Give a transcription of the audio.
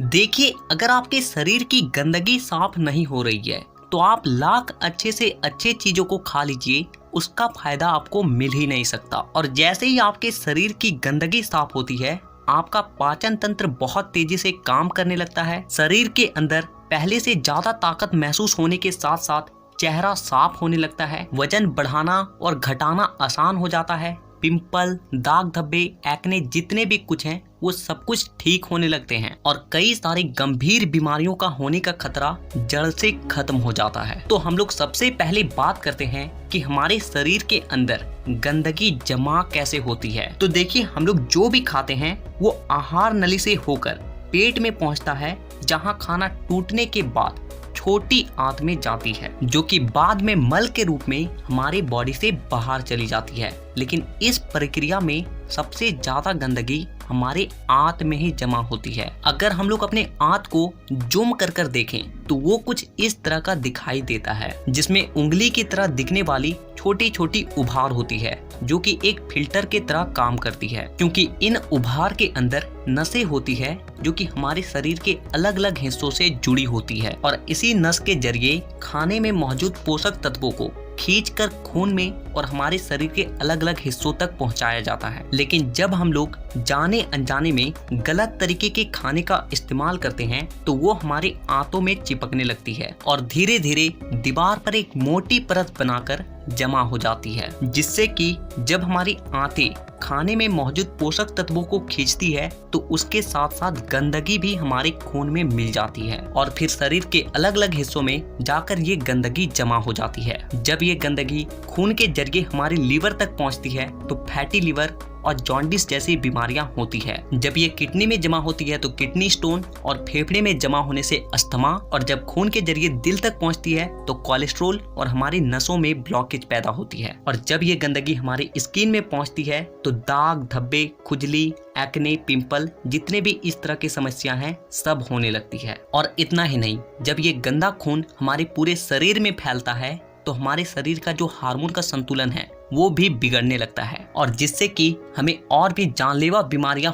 देखिए, अगर आपके शरीर की गंदगी साफ नहीं हो रही है तो आप लाख अच्छे से अच्छे चीजों को खा लीजिए, उसका फायदा आपको मिल ही नहीं सकता। और जैसे ही आपके शरीर की गंदगी साफ होती है, आपका पाचन तंत्र बहुत तेजी से काम करने लगता है। शरीर के अंदर पहले से ज्यादा ताकत महसूस होने के साथ साथ चेहरा साफ होने लगता है। वजन बढ़ाना और घटाना आसान हो जाता है। पिंपल, दाग धब्बे, एक्ने जितने भी कुछ हैं वो सब कुछ ठीक होने लगते हैं और कई सारी गंभीर बीमारियों का होने का खतरा जड़ से खत्म हो जाता है। तो हम लोग सबसे पहले बात करते हैं कि हमारे शरीर के अंदर गंदगी जमा कैसे होती है। तो देखिए, हम लोग जो भी खाते हैं वो आहार नली से होकर पेट में पहुंचता है, जहां खाना टूटने के बाद छोटी आंत में जाती है, जो कि बाद में मल के रूप में हमारे बॉडी से बाहर चली जाती है। लेकिन इस प्रक्रिया में सबसे ज्यादा गंदगी हमारे आंत में ही जमा होती है। अगर हम लोग अपने आंत को जूम कर कर देखें तो वो कुछ इस तरह का दिखाई देता है, जिसमें उंगली की तरह दिखने वाली छोटी छोटी उभार होती है, जो कि एक फिल्टर के तरह काम करती है, क्योंकि इन उभार के अंदर नसें होती है जो कि हमारे शरीर के अलग अलग हिस्सों से जुड़ी होती है और इसी नस के जरिए खाने में मौजूद पोषक तत्वों को खींचकर खून में और हमारे शरीर के अलग अलग हिस्सों तक पहुंचाया जाता है। लेकिन जब हम लोग जाने अनजाने में गलत तरीके के खाने का इस्तेमाल करते हैं तो वो हमारे आंतों में चिपकने लगती है और धीरे धीरे दीवार पर एक मोटी परत बनाकर जमा हो जाती है, जिससे कि जब हमारी आंतें खाने में मौजूद पोषक तत्वों को खींचती है तो उसके साथ साथ गंदगी भी हमारे खून में मिल जाती है और फिर शरीर के अलग अलग हिस्सों में जाकर ये गंदगी जमा हो जाती है। जब ये गंदगी खून के जरिए हमारे लीवर तक पहुंचती है तो फैटी लीवर और जॉन्डिस जैसी बीमारियां होती है। जब ये किडनी में जमा होती है तो किडनी स्टोन और फेफड़े में जमा होने से अस्थमा, और जब खून के जरिए दिल तक पहुंचती है तो कोलेस्ट्रोल और हमारी नसों में ब्लॉकेज पैदा होती है। और जब ये गंदगी हमारी स्किन में पहुंचती है तो दाग धब्बे, खुजली, एक्ने, पिंपल जितने भी इस तरह की समस्या हैं सब होने लगती है। और इतना ही नहीं, जब ये गंदा खून हमारे पूरे शरीर में फैलता है तो हमारे शरीर का जो हार्मोन का संतुलन है वो भी बिगड़ने लगता है और जिससे कि हमें और भी जानलेवा बीमारियां